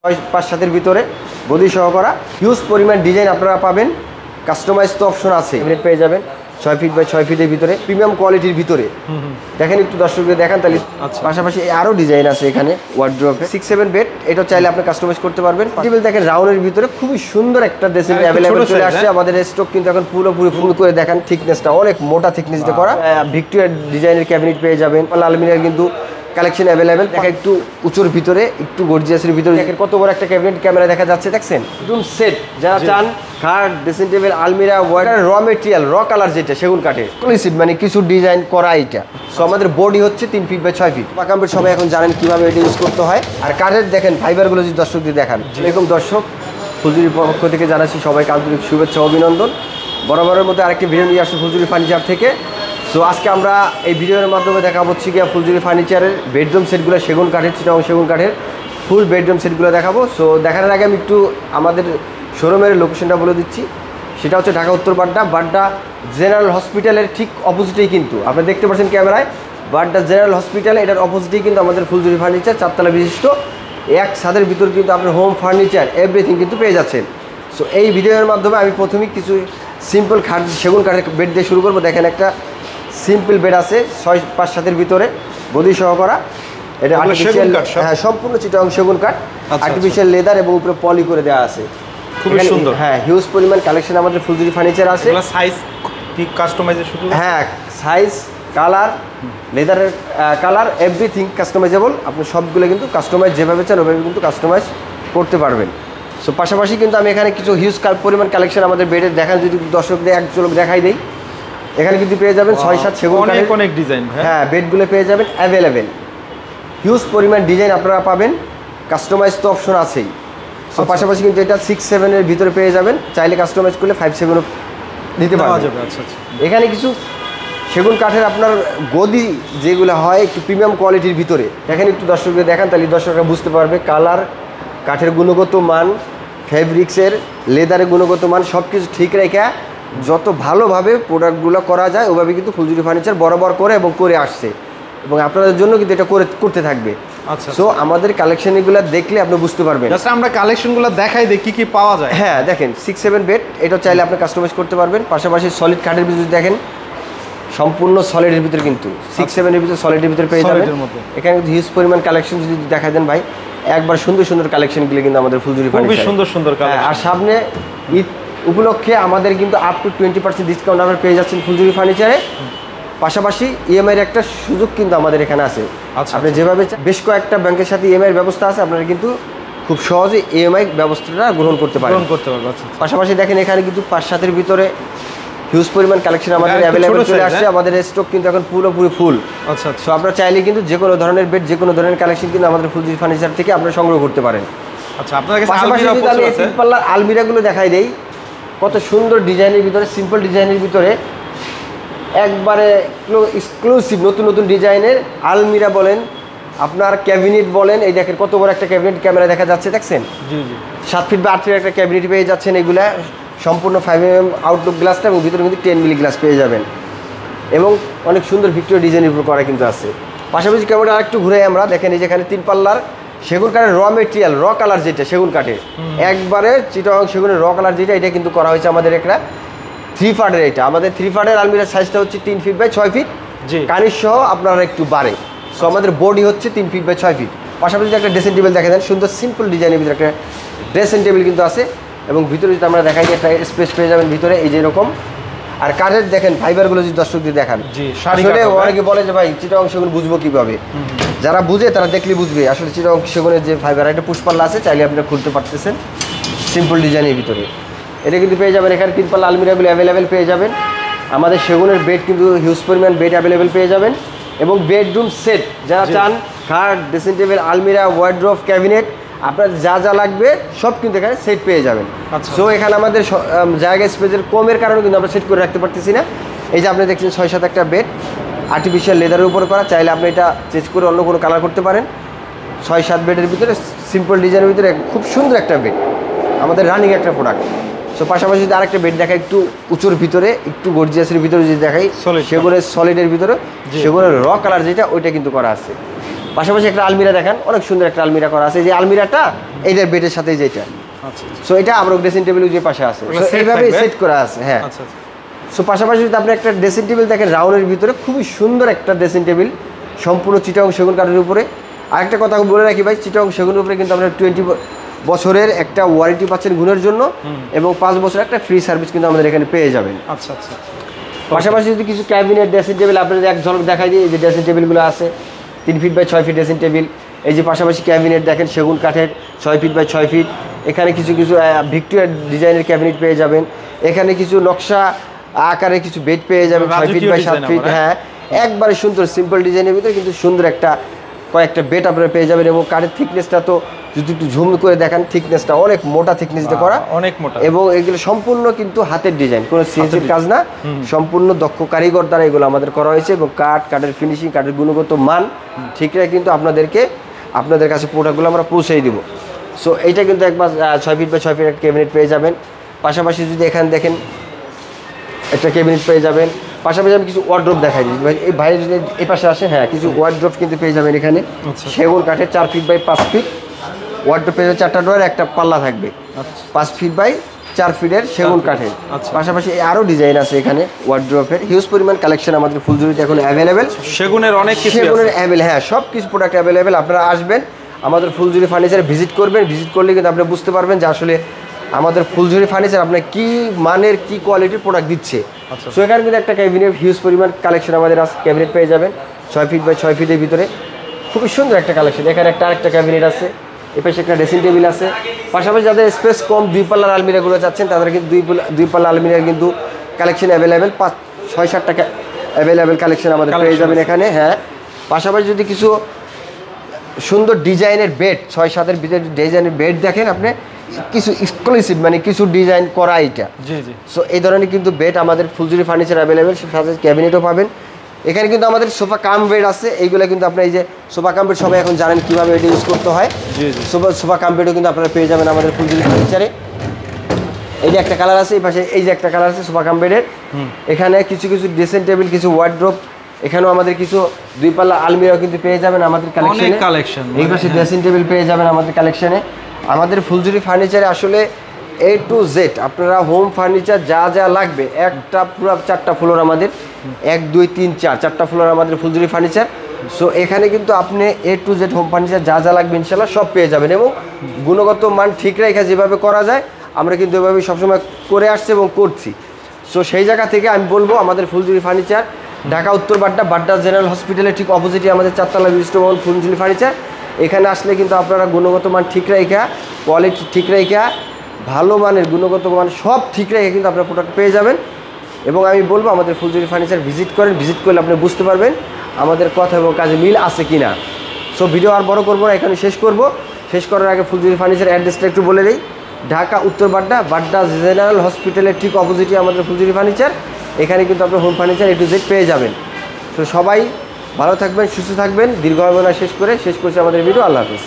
5-7 ভিতরে গদি সহ করা হিউজ পরিমাণ ডিজাইন আপনারা পাবেন। কাস্টমাইজ তো অপশন আছে, ক্যাবিনেট পেয়ে যাবেন 6 ফিট বাই 6 ফিটের ভিতরে প্রিমিয়াম কোয়ালিটির ভিতরে। দেখেন একটু দর্শকদের দেখান তাহলে। পাশাপাশি আরও ডিজাইন আছে এখানে ওয়ার্ড্রোবে 6-7 বেড, এটা চাইলে আপনি কাস্টমাইজ করতে পারবেন। টেবিল দেখেন রাউন্ডের ভিতরে খুবই সুন্দর একটা ড্রেসিং অ্যাভেলেবল চলে আসছে। আমাদের স্টক কিন্তু এখন পুরোপুরি ফুল করে দেখেন, থিকনেসটা অনেক মোটা থিকনেসটা করা। ভিক্টোরিয়া ডিজাইনের ক্যাবিনেট পেয়ে যাবেন। আলমিরার কিন্তু কালেকশন অ্যাভেলেবেল। দেখা একটু উঁচুর ভিতরে একটু গর্জিয়াসের ভিতরে দেখেন কত বড় একটা ক্যাবিনেট ক্যামেরা দেখা যাচ্ছে, দেখছেন একদম সেট। যারা চান খাট, ড্রেসিং টেবিল, আলমিরা, ওয়াটার র মেটেরিয়াল র কালার যেটা সেগুন কাঠের এক্সক্লুসিভ, মানে কিছু ডিজাইন করা এটা। সো আমাদের বডি হচ্ছে 3 ফিট বাই 6 ফিট। পাকাম্পেট সবাই এখন জানেন কিভাবে এটা ইউজ করতে হয়। আর কাঠের দেখেন ফাইবারগুলো যদি দর্শকদের দেখান। এরকম দর্শক ফুলঝুরির পক্ষ থেকে জানাচ্ছি সবাইকে আন্তরিক শুভেচ্ছা অভিনন্দন। বরাবরের মতো আরেকটি ভিডিও নিয়ে আসছি ফুলঝুরি ফার্নিচার থেকে। সো আজকে আমরা এই ভিডিওর মাধ্যমে দেখাবো হচ্ছে গিয়ে ফুলঝুরি ফার্নিচারের বেডরুম সেটগুলো সেগুন কাঠের, চিটাগং সেগুন কাঠের ফুল বেডরুম সেটগুলো দেখাবো। সো দেখানোর আগে আমি একটু আমাদের শোরুমের লোকেশনটা বলে দিচ্ছি। সেটা হচ্ছে ঢাকা উত্তর বাড্ডা জেনারেল হসপিটালের ঠিক অপোজিটেই, কিন্তু আপনি দেখতে পাচ্ছেন ক্যামেরায় বাড্ডা জেনারেল হসপিটাল, এটার অপোজিটেই কিন্তু আমাদের ফুলঝুরি ফার্নিচার 4 তলা বিশিষ্ট। এক ছাদের ভিতর কিন্তু আপনার হোম ফার্নিচার এভরিথিং কিন্তু পেয়ে যাচ্ছেন। সো এই ভিডিওর মাধ্যমে আমি প্রথমেই কিছু সিম্পল খাট সেগুন কাঠের বেড দিয়ে শুরু করবো। দেখেন একটা সিম্পল বেড আছে 6-5-7 ভিতরে গদি সহ করা। এটা আর্টিফিশিয়াল, হ্যাঁ সম্পূর্ণ চিটাগং সেগুন কাঠ, আর্টিফিশিয়াল লেদার এবং উপরে পলি করে দেওয়া আছে। খুব সুন্দর। হ্যাঁ হিউজ পরিমাণ কালেকশন আমাদের ফুলঝুরি ফার্নিচার আছে। সাইজ কি কাস্টমাইজের সুযোগ? হ্যাঁ সাইজ, কালার, লেদারের কালার এভরিথিং কাস্টমাইজেবল। আপনি সবগুলো কিন্তু কাস্টমাইজ যেভাবে চান ওভাবে কিন্তু কাস্টমাইজ করতে পারবেন। সো পাশাপাশি কিন্তু আমি এখানে কিছু হিউজ পরিমাণ কালেকশন আমাদের বেডের দেখান, যদি দর্শকদের এক ঝলক দেখাই দেই। এখানে কিন্তু পেয়ে যাবেন 6-7 সেগুন কাঠের অনেক ডিজাইন। হ্যাঁ বেডগুলো পেয়ে যাবেন অ্যাভেলেবেল। হিউজ পরিমাণ ডিজাইন আপনারা পাবেন, কাস্টমাইজ তো অপশন আছেই। সো পাশাপাশি কিন্তু এটা 6-7 এর ভিতরে পেয়ে যাবেন, চাইলে কাস্টমাইজ করলে 5-7ও দিতে পারবেন। আচ্ছা। এখানে কিছু সেগুন কাঠের আপনার গদি যেগুলো হয় একটু প্রিমিয়াম কোয়ালিটির ভিতরে, এখানে একটু দর্শকদের দেখান তাহলে দর্শকরা বুঝতে পারবে কালার, কাঠের গুণগত মান, ফেব্রিক্সের, লেদারের গুণগত মান সব কিছু ঠিক রেখে যত ভালোভাবে প্রোডাক্টগুলো করা যায় ওভাবে কিন্তু ফুলঝুরি ফার্নিচার বরাবর করে এবং করে আসছে, এবং আপনাদের জন্য কিন্তু এটা করতে থাকবে। আচ্ছা। সো আমাদের কালেকশনগুলো দেখলে আপনি বুঝতে পারবেন। জাস্ট আমরা কালেকশনগুলো দেখাই দিই কি কি পাওয়া যায়। হ্যাঁ দেখেন 6-7 বেড, এটা চাইলে আপনি কাস্টমাইজ করতে পারবেন। পাশাপাশি সলিড কাঠের ভিতরে দেখেন সম্পূর্ণ সলিডের ভিতরে কিন্তু 6-7 এর ভিতরে সলিডের ভিতরে পেয়ে যাবেন। এখানে কিন্তু হিউজ পরিমাণ কালেকশন যদি দেখাই দেন ভাই, একবার সুন্দর কালেকশনগুলো কিন্তু আমাদের ফুলঝুরি ফার্নিচার খুবই সুন্দর কালেকশন। আর সামনে ঈদ উপলক্ষে আমাদের কিন্তু আপ টু 20% ডিসকাউন্ট আপনারা পেয়ে যাচ্ছেন ফুলঝুরি ফার্নিচারে। পাশাপাশি ইএমআইয়ের একটা সুযোগ কিন্তু আমাদের এখানে আছে। আপনি যেভাবে বেশ কয়েকটা ব্যাংকের সাথে ইএমআইয়ের ব্যবস্থা আছে, আপনারা কিন্তু খুব সহজে ইএমআই ব্যবস্থাটা গ্রহণ করতে পারবেন। পাশাপাশি দেখেন এখানে কিন্তু 5-7 ভিতরে হিউজ পরিমাণ কালেকশন আমাদের অ্যাভেলেবল চলে আসছে। আমাদের স্টক কিন্তু এখন পুরোপুরি ফুল। আচ্ছা। সো আপনারা চাইলে কিন্তু যে কোনো ধরনের বেড, যে কোনো ধরনের কালেকশন কিন্তু আমাদের ফুলঝুরি ফার্নিচার থেকে আপনারা সংগ্রহ করতে পারেন। আচ্ছা, আপনাদের কাছে পাশাপাশি যদি আমি 3 পাল্লার আলমিরাগুলো দেখাই দেই, কত সুন্দর ডিজাইনের ভিতরে, সিম্পল ডিজাইনের ভিতরে একবারে এক্সক্লুসিভ নতুন ডিজাইনের আলমিরা বলেন, আপনার ক্যাবিনেট বলেন। এই দেখেন কত বড় একটা ক্যাবিনেট ক্যামেরা দেখা যাচ্ছে, দেখছেন? জি। 7 ফিট বা 8 ফিট একটা ক্যাবিনেট পেয়ে যাচ্ছেন। এগুলা সম্পূর্ণ 5mm আউটলুক গ্লাসটা এবং ভিতরে কিন্তু 10 মিলি গ্লাস পেয়ে যাবেন, এবং অনেক সুন্দর ভিক্টোরিয়া ডিজাইনের উপর করা কিন্তু আছে। পাশাপাশি ক্যামেরা আরেকটু ঘুরে আমরা দেখেন, এই যেখানে 3 পাল্লার সেগুন কাঠের র মেটেরিয়াল, র কালার যেটা সেগুন কাঠের একবারে চিটাগং সেগুনের র কালার যেটা, এটা কিন্তু করা হয়েছে আমাদের একটা 3 পার্টের। এটা আমাদের 3 পার্টের আলমিরার সাইজটা হচ্ছে 3 ফিট বাই 6 ফিট, কানিশ সহ আপনারা একটু বাড়ে। সো আমাদের বডি হচ্ছে 3 ফিট বাই 6 ফিট। পাশাপাশি একটা ড্রেসিং টেবিল দেখা দেন, সুন্দর সিম্পল ডিজাইনের ভিতরে একটা ড্রেসিং টেবিল কিন্তু আছে, এবং ভিতরে যদি আমরা দেখাই একটা স্পেস পেয়ে যাবেন ভিতরে এই যে এরকম। আর কাঠের দেখেন ফাইবারগুলো যদি দর্শকদের দেখান, আসলে অনেকে বলে যে ভাই চিটাগং সেগুন বুঝবো কিভাবে, যারা বুঝে তারা দেখলে বুঝবে আসলে চিটাগং সেগুনের যে ফাইবার। একটা পুষ্পাল্লা আছে, চাইলে আপনারা খুলতে পারতেছেন সিম্পল ডিজাইনের ভিতরে। এটা কিন্তু পেয়ে যাবেন এখানে 3 পাল্লা আলমিরাগুলো অ্যাভেলেবেল পেয়ে যাবেন। আমাদের সেগুনের বেড কিন্তু হিউজ পরিমাণ বেড অ্যাভেলেবেল পেয়ে যাবেন, এবং বেডরুম সেট যারা চান, খাট, ড্রেসিং টেবিল, আলমিরা, ওয়ার্ড্রোব, ক্যাবিনেট, আপনার যা লাগবে সব কিন্তু এখানে সেট পেয়ে যাবেন। সো এখানে আমাদের জায়গা স্পেসের কমের কারণে কিন্তু আমরা সেট করে রাখতে পারতেছি না। এই যে আপনি দেখছেন 6-7 একটা বেড আর্টিফিশিয়াল লেদারের উপর করা, চাইলে আপনি এটা চেঞ্জ করে অন্য কোনো কালার করতে পারেন। 6-7 বেডের ভিতরে সিম্পল ডিজাইনের ভিতরে খুব সুন্দর একটা বেড, আমাদের রানিং একটা প্রোডাক্ট। সো পাশাপাশি যদি আরেকটা বেড দেখাই একটু উঁচুর ভিতরে, একটু গর্জিয়াসের ভিতরে যদি দেখাই, সেগুনের সলিডের ভিতরে সেগুনের র কালার যেটা ওইটা কিন্তু করা আছে। পাশাপাশি একটা আলমিরা দেখেন, অনেক সুন্দর একটা আলমিরা করা আছে। যে আলমিরাটা এইটার বেডের সাথে যেটা, আচ্ছা সো এটা আমরা ড্রেসিং টেবিল যে পাশে আছে, ওগুলো সো set এইভাবে থাকবে? সেট করা আছে। হ্যাঁ, আচ্ছা আচ্ছা। সো পাশাপাশি যদি আপনি একটা ড্রেসিং টেবিল দেখেন রাউন্ডের ভিতরে, খুবই সুন্দর একটা ড্রেসিং টেবিল, সম্পূর্ণ চিটাগং সেগুন কাঠের উপরে। আরেকটা কথা বলে রাখি ভাই, চিটাগং সেগুনের উপরে কিন্তু আপনার 20 বছরের একটা ওয়ারেন্টি পাচ্ছেন গুণের জন্য, এবং 5 বছরের একটা ফ্রি সার্ভিস কিন্তু আমাদের এখানে পেয়ে যাবেন। আচ্ছা আচ্ছা। পাশাপাশি যদি কিছু ক্যাবিনেট ড্রেসিং টেবিল আপনাদের এক ঝলক দেখাই দিই, এই যে ড্রেসিং টেবিলগুলো আছে 3 feet by 6 feet dressing table. এই যে পাশাপাশি ক্যাবিনেট দেখেন সেগুন কাঠের 6 ফিট বাই 6 ফিট। এখানে কিছু কিছু ভিক্টোরিয়া ডিজাইনের ক্যাবিনেট পেয়ে যাবেন। এখানে কিছু নকশা আকারে কিছু বেড পেয়ে যাবেন 6 ফিট বাই 7 ফিট। হ্যাঁ, একবারে সুন্দর সিম্পল ডিজাইনের ভিতরে কিন্তু সুন্দর একটা কয়েকটা বেড আপনারা পেয়ে যাবেন। এবং কাঠের থিকনেসটা তো যদি একটু ঝুম করে দেখেন, থিকনেসটা অনেক মোটা থিকনেসটা করা, অনেক মোটা। এবং এগুলো সম্পূর্ণ কিন্তু হাতের ডিজাইন, কোনো সিএনসির কাজ না, সম্পূর্ণ দক্ষ কারিগর দ্বারা এগুলো আমাদের করা হয়েছে। এবং কাঠের ফিনিশিং, কাঠের গুণগত মান ঠিক রেখে কিন্তু আপনাদের কাছে প্রোডাক্টগুলো আমরা পৌঁছেই দিব। সো এইটা কিন্তু একবার 6 ফিট বাই 6 ফিট একটা ক্যাবিনেট পেয়ে যাবেন। পাশাপাশি যদি এখানে দেখেন একটা ক্যাবিনেট পেয়ে যাবেন। পাশাপাশি আমি কিছু ওয়ার্ড্রোব দেখাই দিই ভাই, এই ভাই যদি এই পাশে আসে, হ্যাঁ কিছু ওয়ার্ড্রোব কিন্তু পেয়ে যাবেন এখানে। সেগুন কাঠের 4 ফিট বাই 5 ফিট ওয়ার্ড্রোব পেয়ে যাবেন, 4টা ডোর, একটা পাল্লা থাকবে। 5 ফিট বাই 4 ফিটের সেগুন কাঠের। পাশাপাশি আরও ডিজাইন আছে এখানে ওয়ার্ড্রোবের, হিউজ পরিমাণ কালেকশন আমাদের ফুলঝুরিতে এখন অ্যাভেলেবেল। সেগুনের অনেক কিছু সেগুনের অ্যাভেলেবল, হ্যাঁ সব কিছু প্রোডাক্ট অ্যাভেলেবেল। আপনারা আসবেন আমাদের ফুলঝুরি ফার্নিচারে ভিজিট করবেন, ভিজিট করলে কিন্তু আপনি বুঝতে পারবেন যে আসলে আমাদের ফুলঝুরি ফার্নিচার আপনার কী মানের কী কোয়ালিটির প্রোডাক্ট দিচ্ছে। সো এখানে কিন্তু একটা ক্যাবিনেট হিউজ পরিমাণ কালেকশন আমাদের আছে, ক্যাবিনেট পেয়ে যাবেন 6 ফিট বাই 6 ফিটের ভিতরে, খুবই সুন্দর একটা কালেকশন। এখানে আরেকটা ক্যাবিনেট আছে, এপাশে একটা ড্রেসিং টেবিল আছে। পাশাপাশি যাদের স্পেস কম 2 পাল্লার আলমিরাগুলো চাচ্ছেন, তাদের কিন্তু 2 পাল্লা আলমিরার কিন্তু কালেকশন অ্যাভেলেবেল, 5-6-7 টাকা অ্যাভেলেবেল কালেকশন আমাদের পেয়ে যাবেন এখানে। হ্যাঁ, পাশাপাশি যদি কিছু সুন্দর ডিজাইনের বেড 6-7-এর ভিতরে ডিজাইনের বেড দেখেন আপনি, কিছু এক্সক্লুসিভ মানে কিছু ডিজাইন করা এটা। জি জি। সো এই ধরনের কিন্তু বেড আমাদের ফুলঝুরি ফার্নিচার অ্যাভেলেবেল, সাথে ক্যাবিনেটও পাবেন। এখানে কিন্তু আমাদের সোফা কাম বেড আছে, এইগুলো কিন্তু আপনার এই যে সোফা কাম বেড সবাই এখন জানেন কীভাবে এটা ইউজ করতে হয়। সোফা কাম বেডও কিন্তু আপনারা পেয়ে যাবেন আমাদের ফুলঝুরি ফার্নিচারে। এই যে একটা কালার আছে, এই পাশে এই যে একটা কালার আছে সোফা কাম বেডের। এখানে কিছু কিছু ড্রেসিং টেবিল, কিছু ওয়ার্ড্রোব, এখানেও আমাদের কিছু 2 পাল্লা আলমিরাও কিন্তু পেয়ে যাবেন আমাদের কালেকশনে। এই পাশে ড্রেসিং টেবিল পেয়ে যাবেন আমাদের কালেকশনে। আমাদের ফুলঝুরি ফার্নিচারে আসলে A to Z আপনারা হোম ফার্নিচার যা যা লাগবে, একটা পুরো 4টা ফ্লোর আমাদের, 1 2 3 4টা ফ্লোর আমাদের ফুলঝুরি ফার্নিচার। সো এখানে কিন্তু আপনি A to Z home furniture যা যা লাগবে ইনশাল্লাহ সব পেয়ে যাবেন। এবং গুণগত মান ঠিক রেখে যেভাবে করা যায় আমরা কিন্তু এভাবেই সবসময় করে আসছি এবং করছি। সো সেই জায়গা থেকে আমি বলবো আমাদের ফুলঝুরি ফার্নিচার ঢাকা উত্তর বাড্ডা জেনারেল হসপিটালের ঠিক অপোজিটে আমাদের 4তলা বিশিষ্ট ভবন ফুলঝুরি ফার্নিচার। এখানে আসলে কিন্তু আপনারা গুণগত মান ঠিক রেখা, কোয়ালিটি ঠিক রেখা, ভালো মানের গুণগত মান সব ঠিক রেখে কিন্তু আপনারা প্রোডাক্ট পেয়ে যাবেন। এবং আমি বলবো আমাদের ফুলঝুরি ফার্নিচার ভিজিট করেন, ভিজিট করলে আপনি বুঝতে পারবেন আমাদের কথা এবং কাজে মিল আছে কি না। সো ভিডিও আর বড় করবো না, এখানে শেষ করার আগে ফুলঝুরি ফার্নিচার অ্যাড্রেসটা একটু বলে দিই। ঢাকা উত্তর বাড্ডা জেনারেল হসপিটালের ঠিক অপোজিটে আমাদের ফুলঝুরি ফার্নিচার। এখানে কিন্তু আপনার home furniture A to Z পেয়ে যাবেন। তো সবাই ভালো থাকবেন, সুস্থ থাকবেন। দীর্ঘ হবে না শেষ করছি আমাদের ভিডিও। আল্লাহ হাফিজ।